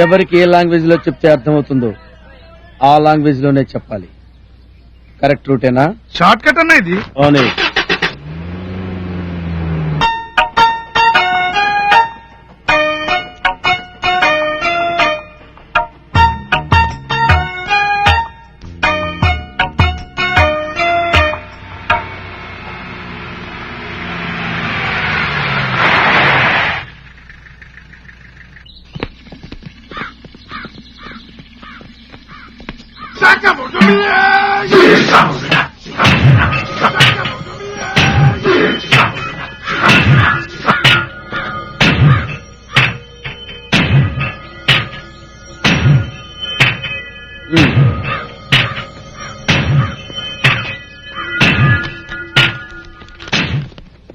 ఎవరికి ఏ లాంగ్వేజ్ లో చెప్తే అర్థమవుతుందో ఆ లాంగ్వేజ్ లోనే చెప్పాలి. కరెక్ట్ రూటేనా? షార్ట్ కట్ అన్నా ఇది. అవునే.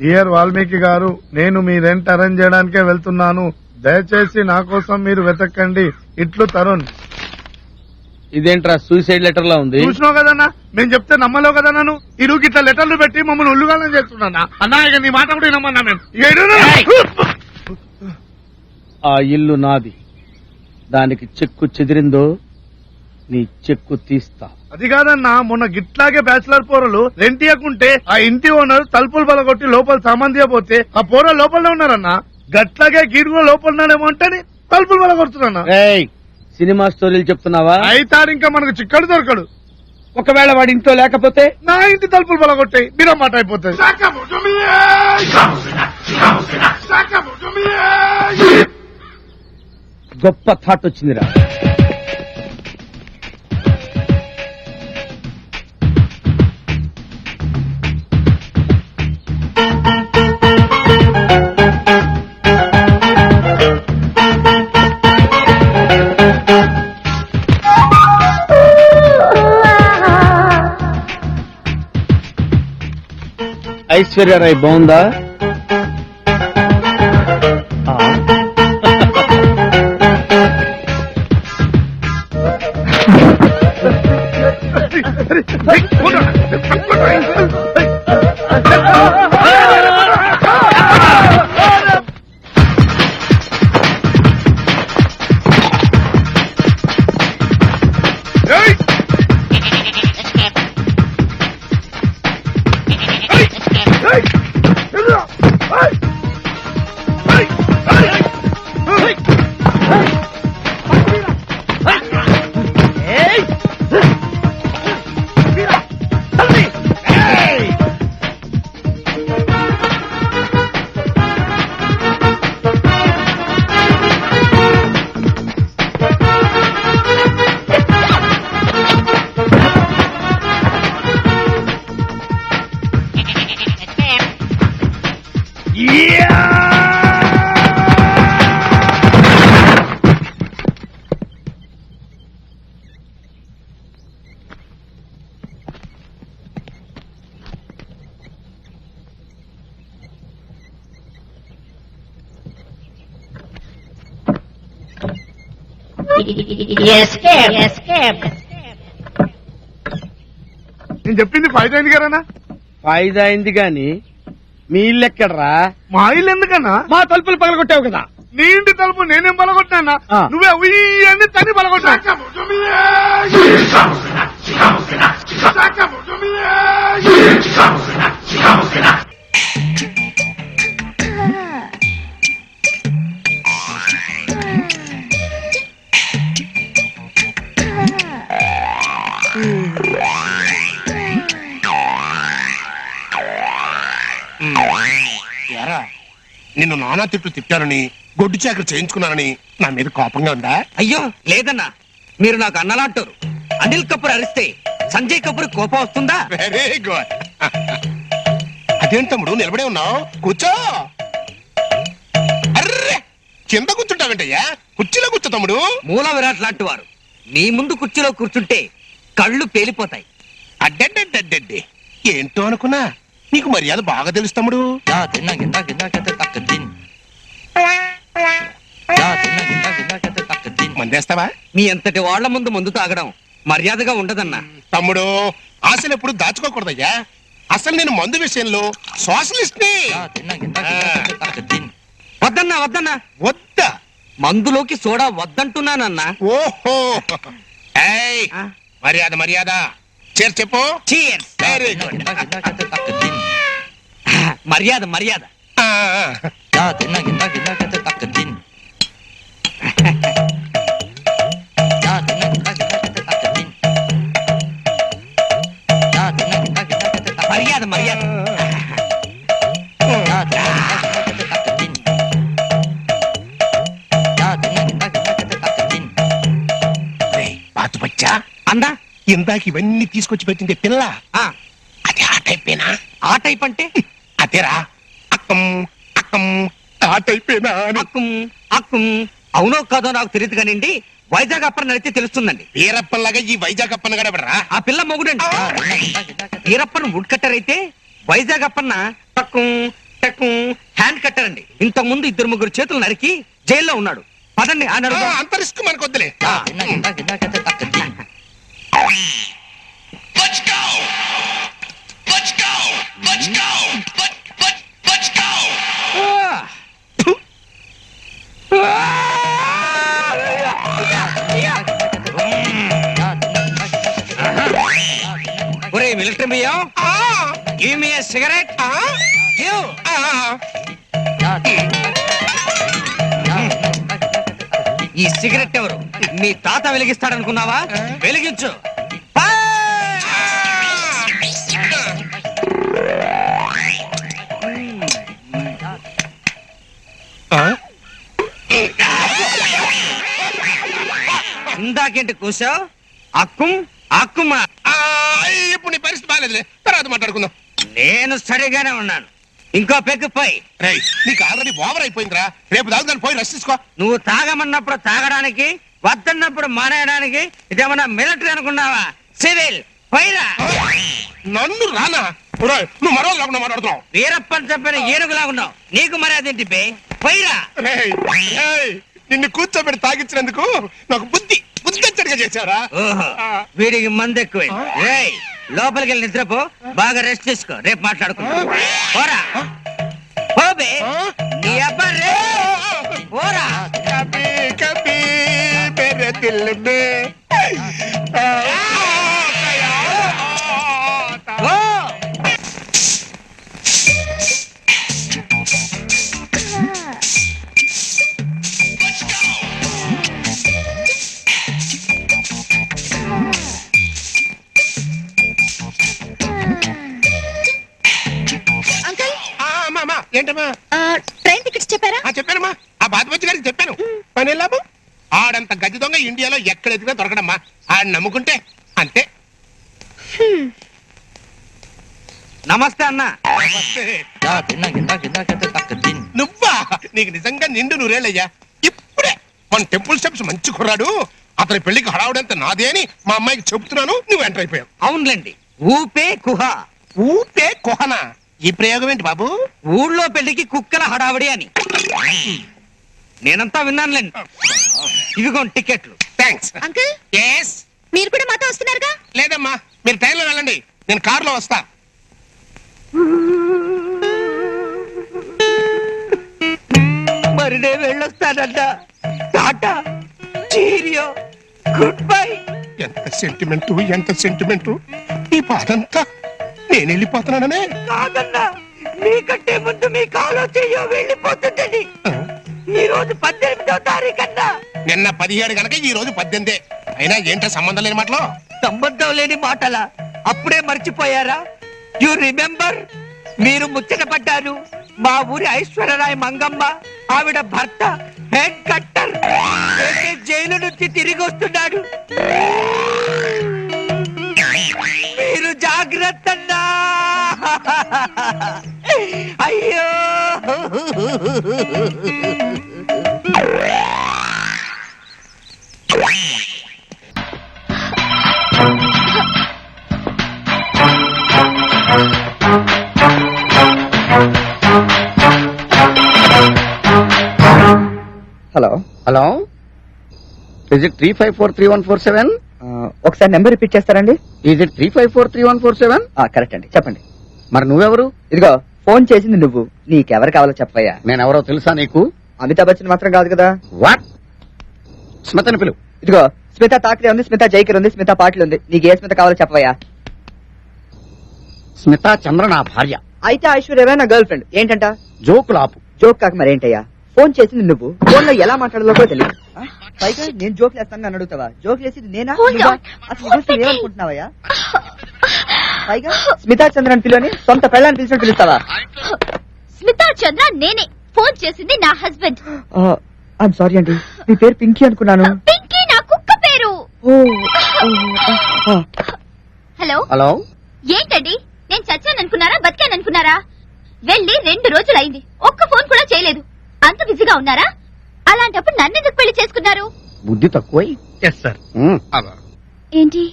డియర్ వాల్మీకి గారు, నేను మీ రెంట్ అరేంజ్ చేయడానికే వెళ్తున్నాను. దయచేసి నా కోసం మీరు వెతకండి. ఇట్లు తరుణ్. ఇదేంట్రా సూసైడ్ లెటర్ లా ఉంది? చూసినావు కదన్నా, మేము చెప్తే నమ్మలేవు కదా. నన్ను ఇరుగు ఇట్లా లెటర్లు పెట్టి మమ్మల్ని ఉల్లుగాలని చేస్తున్నా అన్నా. ఇక నీ మాట కూడా నమ్మన్నా మేము. ఆ ఇల్లు నాది. దానికి చెక్కు చెదిరిందో నీ చెక్కు తీస్తా. అది కాదన్నా, మొన్న గిట్లాగే బ్యాచిలర్ పోరలు రెంట్ ఇవ్వకుంటే ఆ ఇంటి ఓనర్ తలుపులు బలగొట్టి లోపల సామాన్ తీయబోతే ఆ పోరలు లోపలనే ఉన్నారన్నా. గట్లాగే గీడుగా లోపలన్నాడేమో అంటే తలుపులు బలగొడుతున్నా. సినిమా స్టోరీలు చెప్తున్నావా? అయితాడు ఇంకా మనకు చిక్కడు దొరకడు. ఒకవేళ వాడి ఇంట్లో లేకపోతే నా ఇంటి తలుపులు బలగొట్టాయి మీరే మాట అయిపోతుంది. గొప్ప థాట్ వచ్చిందిరా. ఐశ్వర్యరాయ్ బాగుందా? నేను చెప్పింది ఫైదా అయింది కదన్నా. ఫైదా అయింది గాని మీ ఇల్లు ఎక్కడరా? మా ఇల్లు ఎందుకన్నా? మా తలుపులు పగలగొట్టావు కదా. నీ ఇంటి తలుపు నేనేం బలగొట్టినా? నువ్వే ఉయ్యని తని బలగొట్టా. నిన్ను నానా తిట్లు తిట్టానని గొడ్డు చాకరీ చేయించుకున్నానని నా మీద కోపంగా ఉందా? అయ్యో లేదన్నా, మీరు నాకు అన్నలాంటారు. అనిల్ కపూర్ అరిస్తే సంజయ్ కపూర్ కోపం వస్తుందా? Very good. అదేంటి తమ్ముడు నిలబడే ఉన్నావు? కూర్చో. అర్రే కింద కూర్చుంటావేంటయ్యా? కుర్చీలో కూర్చో తమ్ముడు. మూల విరాట్ లాంటి వారు మీ ముందు కుర్చీలో కూర్చుంటే కళ్ళు పేలిపోతాయి. అడ్డడ్డడ్డడ్డే ఏంటో అనుకున్నా. నీకు మర్యాద బాగా తెలుసు తమ్ముడు. మందేస్తావా? మీ అంతటి వాళ్ల ముందు మందు తాగడం మర్యాదగా ఉండదన్నా. తమ్ముడు ఆశలు ఎప్పుడు దాచుకోకూడదయ్యా. అసలు నేను మందు విషయంలో సోషలిస్ట్ ని. వద్దన్నా వద్దన్నా. వద్దా? మందులోకి సోడా వద్దంటున్నానన్నా. ఓహో ఏయ్, ఆ? మర్యాద మర్యాద చేరు చెప్పు. Cheers. Very good. మర్యాద మర్యాద. ఆ, మర్యాద మర్యాద. రేయ్, బాతు బచ్చా, అందా ఇందాక ఇవన్నీ తీసుకొచ్చి పెట్టింది పిల్ల, ఆ, అది ఆ టైపేనా? ఆ టైప్ అంటే అదేరా, అక్కం అక్కం ఆ టైపేనా అని. అక్కుం అక్కుం. అవునో కాదో నాకు తెలియదు కానివ్వండి, వైజాగ్ అప్పని నడితే తెలుస్తుందండి. వీరప్పలాగా ఈ వైజాగ్ అప్పన్న గడబడరా. ఆ పిల్ల మొగుడండి. ఈరప్పన్ వుడ్ కట్టర్ అయితే వైజాగ్ అప్పన్న టక్కుం టక్కుం హ్యాండ్ కట్టర్ అండి. ఇంతకు ముందు 2-3 చేతులు నరికి జైల్లో ఉన్నాడు. పదండి ఆ నడుగు. అంత రిస్క్ మనకు వద్దులే. ఒరే మిలిటరీ బియ్యం, గివ్ మీ ఎ సిగరెట్. గివ్. ఈ సిగరెట్ ఎవరు? మీ తాత వెలిగిస్తాడనుకున్నావా? వెలిగించు. ఇందాకేంటి కూసావు? అక్కుం అక్కుమా. ఇప్పుడు నీ పరిస్థితి బాగాలేదులే, తర్వాత మాట్లాడుకుందాం. నేను సరిగానే ఉన్నాను. ఇంకో పెగ్గు పోయి. రేయ్, నీకు ఆల్రెడీ ఓవర్ అయిపోయిందిరా. రేపు దాని పోయి రెస్ట్ తీసుకో. నువ్వు తాగమన్నప్పుడు తాగడానికి, వద్దన్నప్పుడు మానేయడానికి ఇదేమన్నా మిలిటరీ అనుకున్నావా? సివిల్ పోయిరా. నన్ను రానా? ఒరేయ్, నువ్వు మరో లేకుండా మాట్లాడుతున్నావు. వీరప్పని చెప్పిన ఏనుగులా ఉన్నావు. నీకు మర్యాద ఏంటి బే? పోయిరా. రేయ్, రేయ్, నిన్ను కూర్చోబెట్టి తాగించినందుకు నాకు బుద్ధి వచ్చడిగా చేశారా? ఓహో, వీడికి మందు ఎక్కువ. లోపలికి వెళ్ళి నిద్రపో, బాగా రెస్ట్ తీసుకో. రేపు మాట్లాడుకుందాం. పోరా పోబే. నీ అబ్బా రే పోరా. కభీ కభీ మేరే దిల్ మే ఓ ఏంటమ్మా? ట్రైన్ టికెట్స్ చెప్పారా? చెప్పానమ్మా, ఆ బాధపచ్చి గారికి చెప్పాను. పని వెళ్ళాము. ఆడంత గది దొంగ ఇండియాలో ఎక్కడ ఎదిగినా దొరకడమ్మా. ఆడ నమ్ముకుంటే అంతే. నమస్తే అన్న. నువ్వా? నీకు నిజంగా నిండు నూరేళ్ళయ్యా. ఇప్పుడే మన టెంపుల్ స్టెప్స్ మంచి కుర్రాడు, అతని పెళ్లికి హడావుడంతా నాదే అని మా అమ్మాయికి చెబుతున్నాను. నువ్వు ఎంటర్ అయిపోయావు. అవునులేండి, ఊపే కుహ. ఊపే కుహనా? ఈ ప్రయోగం ఏంటి బాబు? ఊళ్ళో పెళ్లికి కుక్కల హడావిడి అని నేనంతా విన్నానులేండి. ఇవిగోండి టికెట్లు. థ్యాంక్స్. Uncle, yes. మీరు కూడా మాతో వస్తున్నారుగా? లేదమ్మా, మీరు ట్రైన్లో వెళ్ళండి, నేను కారులో వస్తా. మరి నేను వెళ్ళొస్తానన్న. Tata, cheerio, goodbye. ఎంత సెంటిమెంటు, ఎంత సెంటిమెంటు. ఈ బాధంతా నేను వెళ్ళిపోతున్నాననే. కాదన్నా, మీకంటే ముందు మీ కాలో చెయ్యో వెళ్ళిపోతుందని. ఈ రోజు 18వ తారీఖు అన్నా. నిన్న 17 గనక ఈ రోజు 18. అయినా ఏంటో సంబంధం లేని మాటలో. సంబంధం లేని మాటలా? అప్పుడే మర్చిపోయారా? You remember? మీరు ముచ్చట పడ్డారు. మా ఊరి ఐశ్వర్యరాయ్ మంగమ్మ, ఆవిడ భర్త హెడ్ కట్టర్ జైలు నుంచి తిరిగి వస్తున్నాడు. మీరు జాగ్రత్త అన్నా. అయ్యో, హలో హలో, ఇజ్ ఇట్ 3543147? ఒకసారి నెంబర్ రిపీట్ చేస్తారండి? Is it 3543147? కరెక్ట్ అండి, చెప్పండి. మరి నువ్వెవరు? ఇదిగో ఫోన్ చేసింది నువ్వు, నీకెవరు కావాలో చెప్పయ్యా. నేనెవరో తెలుసా నీకు? అమితాబ్ బచ్చన్ మాత్రం కాదు కదా. వాట్? స్మితని పిలువు. ఇదిగో స్మిత ఠాక్రే ఉంది, స్మిత జైకర్ ఉంది, స్మిత పాటిల్ ఉంది. నీకు ఏ స్మిత కావాలో చెప్పవయ్యా. స్మితా చంద్ర నా భార్య. అయితే ఐశ్వర్య నా గర్ల్ ఫ్రెండ్. ఏంటంట? జోకులాపు. జోక్ కాక మరేంటయ్యా? ఫోన్ చేసింది నువ్వు, ఫోన్ లో ఎలా మాట్లాడాలో కూడా తెలియదు. పైగా నేను జోక్ లేస్తాను అని అడుగుతావా? జోక్ లేసింది నేనా? నువ్వా? అసలు ఈ విషయం ఏమనుకుంటున్నావయ్యా? పైగా స్మితా చంద్రన్ పిలువని సొంత పెళ్ళాన్ని పిలిచినట్టు పిలుస్తావా? స్మితా చంద్ర నేనే. ఫోన్ చేసింది నా హస్బెండ్. ఐఎమ్ సారీ అండి, మీ పేరు పింకీ అనుకున్నాను. పింకీ నా కుక్క పేరు. Hello hello. ఏంటండి, నేను చచ్చాననుకున్నారా బతికాననుకున్నారా? వెళ్ళి 2 రోజులైంది, ఒక్క ఫోన్ కూడా చేయలేదు. అంత బిజీగా ఉన్నారా? అలాంటప్పుడు నన్నెందుకు పెళ్లి చేసుకున్నారు? బుద్ధి తక్కువై. Yes sir. ఏంటి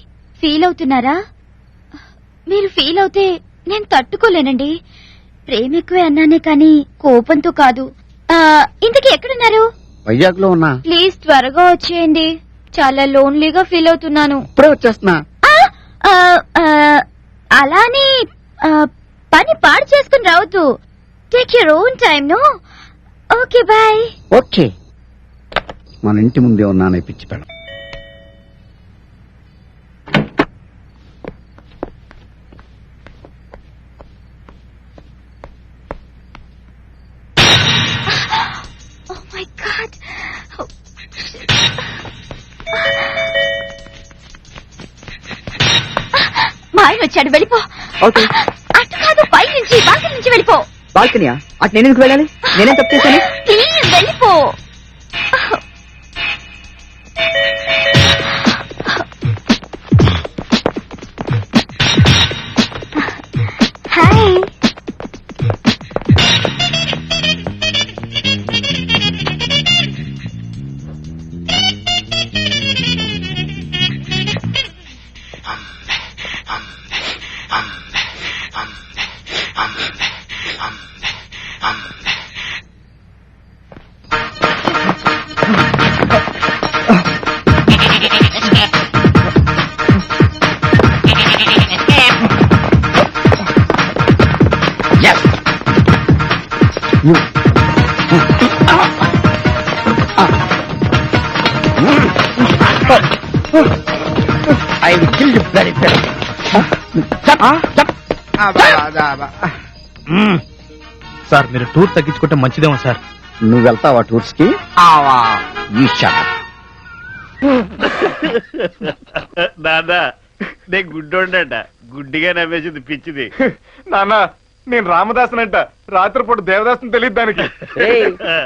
ఫీల్ అవుతున్నారా? మీరు ఫీల్ అవుతే నేను తట్టుకోలేనండి. ప్రేమ ఎక్కువే అన్నానే కానీ కోపంతో కాదు. ఇంతకీ ఎక్కడున్నారు? వైజాగ్ లో ఉన్నా. ప్లీజ్ త్వరగా వచ్చేయండి, చాలా లోన్లీగా ఫీల్ అవుతున్నాను. ఇప్పుడే వచ్చేస్తున్నా. అలానే పని పాడు చేసుకుని రావద్దు. Take your own time. No. Okay bye. Okay. మన ఇంటి ముందే ఉన్నానే పిచ్చి పెళ్ళ. Oh my God. మా ఆయన వచ్చాడు, వెళ్ళిపో. ఓకే. అటు కాదు, పై నుంచి బాల్కనీ నుంచి వెళ్ళిపో. బాల్కనీయా? అటు నేను ఎందుకు వెళ్ళాలి? నేనేం తప్పు చేశాను? ప్లీజ్ వెళ్ళిపో. Hi. I will kill you very fast. Sir మీరు టూర్ తగ్గించుకుంటే మంచిదేమో సార్. నువ్వు వెళ్తావా టూర్స్ కి? ఈ షాట్. నాన్న నేను గుడ్డోండట, గుడ్డిగా నవ్వేసింది పిచ్చిది. నాన్న నేను రామదాసునంట, రాత్రిపూట దేవదాసుని తెలియదు దానికి.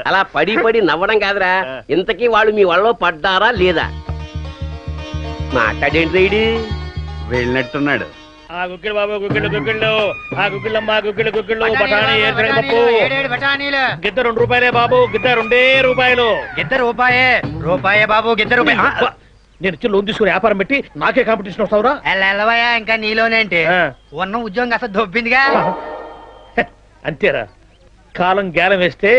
అలా పడి పడి నవ్వడం కాదురా, ఇంతకీ వాళ్ళు మీ వాళ్ళలో పడ్డారా లేదా? మాట్లాడేంటి రైడు? వెళ్ళినట్టున్నాడు. ఆ గుగ్గిళ్ళు బాబు, గుగ్గిళ్ళు గుగ్గిళ్ళు, ఆ గుగ్గిళ్ళమ్మ గుగ్గిళ్ళు గుగ్గిళ్ళు, బఠానీ పప్పు గిద్ద 2 రూపాయలే బాబు, గిద్ద 2 రూపాయలు. గిద్ద రూపాయే బాబు, గిద్ద రూపాయి. నేను ఇచ్చి లోన్ తీసుకుని వ్యాపారం పెట్టి నాకే కాంపిటీషన్ వస్తావురా? వెళ్ళవయ్యా, ఇంకా నీలోనేంటి? ఉన్న ఉద్యోగం కాస్త దొబ్బిందిగా. అంతేరా, కాలం గేలం వేస్తే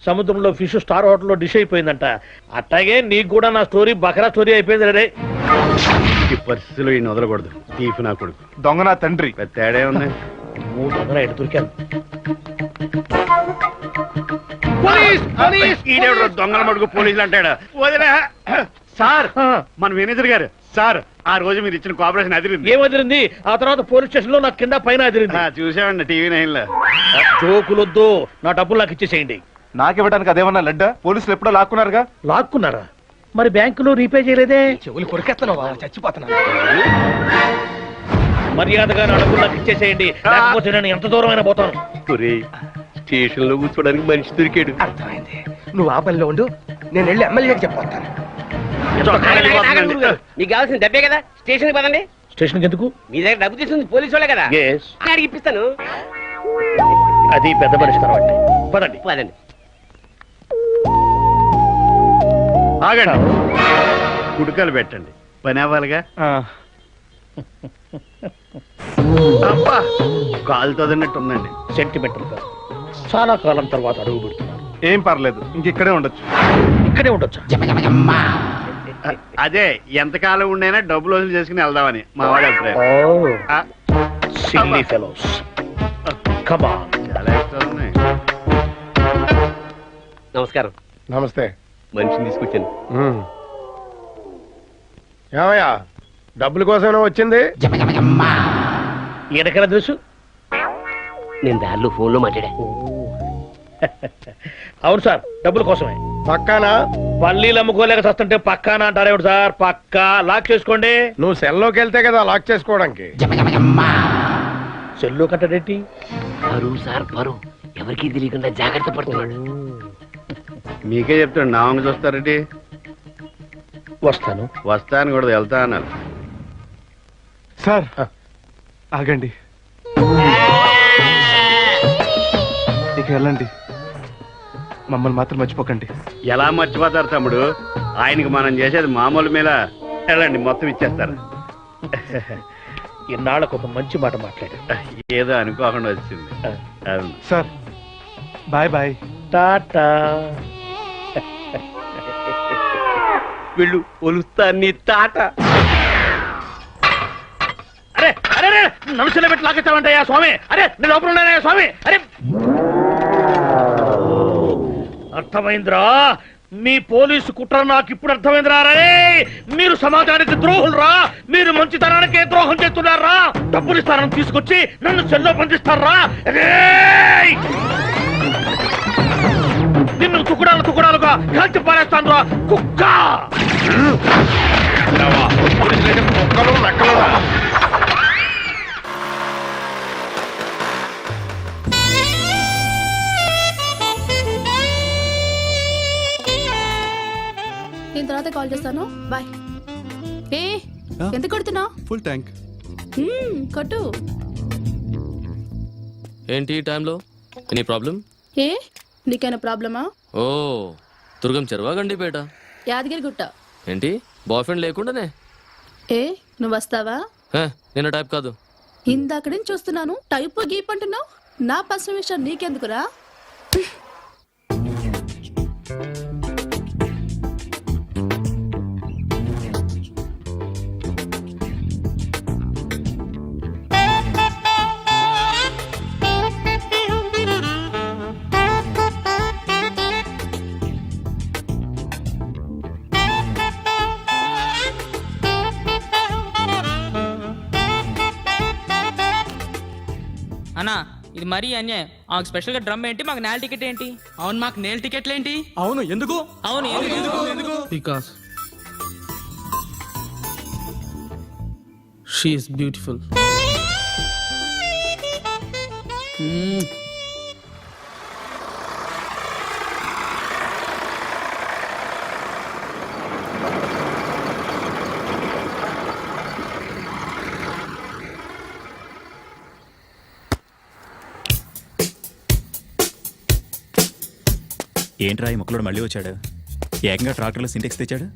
సముద్రంలో ఫిష్ స్టార్ హోటల్లో డిష్ అయిపోయిందంట. అట్లాగే నీకు కూడా నా స్టోరీ బకరా స్టోరీ అయిపోయింది రే. ఈ పరిస్థితిలో ఈ వదలకూడదు. తీపి నా కొడుకు, దొంగ నా తండ్రి. తేడా ఉంది. 3 దొంగలు ఎటు దొరికాను. దొంగల మడుగు పోలీసులు అంటాడు. వదిలే సార్, మన మేనేజర్ గారు సార్, ఆ రోజు మీరు ఇచ్చిన కోఆపరేషన్ అదిరింది. ఏం అదిరింది? ఆ తర్వాత పోలీస్ స్టేషన్ లో నాకు కింద పైన అదిరింది. చూసామండి టీవీ 9 లో. జోకులొద్దు, నా డబ్బులు నాకు ఇచ్చేసేయండి. నాకివ్వడానికి అదేమన్నా లడ్డా? పోలీసులు ఎప్పుడో లాక్కున్నారుగా. లాక్కున్నారా? మరి బ్యాంకులో రీపే చేయలేదే? చెవులు కొరికేస్తున్నావా? చచ్చిపోతున్నా. మర్యాదగా నా డబ్బులు నాకు ఇచ్చేసేయండి, లేకపోతే నేను ఎంత దూరమైనా పోతాను. స్టేషన్ లో కూర్చోడానికి మనిషి దొరికాడు. అర్థమైంది. నువ్వు ఆ పనిలో ఉండు, నేను వెళ్ళి ఎమ్మెల్యేకి చెప్పొస్తాను. మీకు కావాల్సిన డబ్బే కదా, స్టేషన్ పదండి. స్టేషన్ ఎందుకు? మీ దగ్గర డబ్బు తీసుకుంది పోలీసు వాళ్ళే కదా, అడిగి ఇప్పిస్తాను. అది పెద్ద మనిషి తర్వాత. పదండి పదండి. ఆగండి, కుడుకలు పెట్టండి, పని అవ్వాలిగా. అబ్బా, కాలుతోదన్నట్టు ఉందండి. సెంటిమెంటల్ గా చాలా కాలం తర్వాత అడుగు పెడుతున్నారు. ఏం పర్లేదు, ఇంకిక్కడే ఉండొచ్చు. ఇక్కడే ఉండొచ్చు. అదే ఎంతకాలం ఉండైనా డబ్బులు వసూలు చేసుకుని వెళ్దామని మా వాడి అభిప్రాయం. Silly fellows, come on. చాలా ఇష్టం ఉన్నాయి. నమస్కారం. నమస్తే. మనిషిని తీసుకొచ్చాను. ఏమయ్యా డబ్బుల కోసమైనా వచ్చింది? ఎనకల తెలుసు. నేను దారిలో ఫోన్ లో మాట్లాడా. అవును సార్, డబ్బుల కోసమే. పక్కానా? పల్లీలు అమ్ముకోలేక చస్తుంటే పక్కానా అంటారేమిటి సార్? పక్కా. లాక్ చేసుకోండి. నువ్వు సెల్లోకి వెళ్తే కదా లాక్ చేసుకోవడానికి. సెల్లు కట్టడేంటి? పరువు సార్, పరువు. ఎవరికి తెలియకుండా జాగ్రత్త పడుతున్నాడు. మీకే చెప్తాడు నా వంగ చూస్తారండి. వస్తాను. వస్తాను కూడా వెళ్తా అన్నారు. సార్ ఆగండి, ఇక వెళ్ళండి, మమ్మల్ని మాత్రం మర్చిపోకండి. ఎలా మర్చిపోతారు తమ్ముడు? ఆయనకి మనం చేసేది మామూలు మీద. వెళ్ళండి, మొత్తం ఇచ్చేస్తారు. ఇన్నాళ్ళకు ఒక మంచి మాట మాట్లాడు. ఏదో అనుకోకుండా వచ్చింది. అవును సార్, బాయ్ బాయ్. టాటా. వీళ్ళు ఒలుస్తా నీ తాట. అరే అరే అరే, నమస్కారం పెట్టి లాకెత్తామంటాయా స్వామి? అరే నేను లోపల ఉన్నానయ్యా స్వామి. అరే అర్థమైందిరా, మీ పోలీసు కుట్ర నాకు ఇప్పుడు అర్థమైందిరా. రే మీరు సమాజానికి ద్రోహులరా, మీరు మంచితనానికే ద్రోహం చేస్తున్నారా. డబ్బులు ఇస్తారని తీసుకొచ్చి నన్ను సెల్లో బంధిస్తారా? నిన్ను తుకుడాలు తుకుడాలుగా కాల్చి పారేస్తాను రా కుక్క. నేను తర్వాత కాల్ చేస్తాను. బాయ్. ఏ ఎంత కొడుతున్నావు? Full tank. కొట్టు. ఏంటి ఈ టైంలో? Any problem? ఏ నీకైనా ప్రాబ్లమా? ఓ దుర్గం చెరువా గండిపేట? యాదగిరి గుట్ట. ఏంటి బాయ్ ఫ్రెండ్ లేకుండానే? ఏ నువ్వు వస్తావా? నేను టైప్ కాదు. ఇందాక నుంచి చూస్తున్నాను, టైప్ గీప్ అంటున్నావు. నా పర్సనల్ విషయం నీకెందుకురా? అన్నా ఇది మరీ అన్యాయం. మాకు స్పెషల్ గా డ్రమ్ ఏంటి, మాకు నేల్ టికెట్ ఏంటి? అవును, మాకు నేల్ టికెట్లు ఏంటి? అవును ఎందుకు? అవును ఎందుకు? Because she is beautiful. ఏంట్రా ఈ ముక్కలోడు మళ్ళీ వచ్చాడు? ఏకంగా ట్రాక్టర్లో సింటెక్స్ తెచ్చాడు.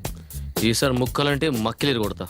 ఈసారి ముక్కలంటే మక్కిలేరు కొడతా.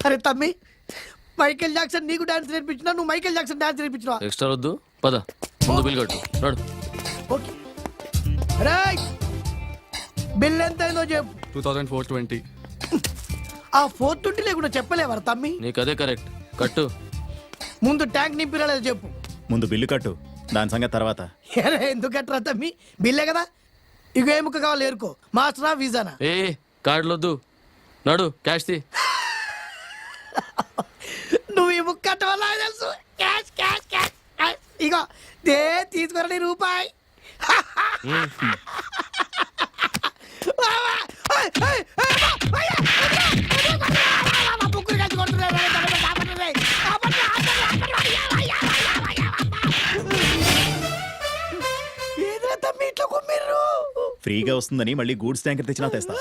అరే తమ్మి, మైకేల్ జాక్సన్ నీకు డాన్స్ నేర్పించినా, నువ్వు మైకేల్ జాక్సన్ డాన్స్ నేర్పించినా? ఎక్స్ట్రా వద్దు, పద ముందు బిల్ కట్టు. నడు. ఓకే. బిల్ ఎంత అయిందో చెప్పు. 2420. ఆ 420 లేకుండా చెప్పలేవరా తమ్మి? నీకు అదే కరెక్ట్. కట్టు. ముందు ట్యాంక్ నింపిరాలేదు చెప్పు. ముందు బిల్లు కట్టు, దాని సంగతి తర్వాత. ఎందుకు కట్టరా తమ్మి? బిల్లే కదా. ఇక ఏ ముక్క కావాలి ఏరుకో, మాస్టరా వీసానా? ఏ కార్డులు వద్దు, నడు క్యాష్ తీ. నువ్వు ఈ ముక్క కట్టవల్ల తెలుసు. Cash cash cash. Ego they తీసుకురండి రూపాయి. ఫ్రీగా వస్తుందని మళ్ళీ గూడ్స్ ట్యాంకర్ తెచ్చినా తెస్తా.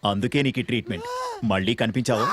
అందుకే నీకు ఈ ట్రీట్మెంట్. మళ్ళీ కనిపించావు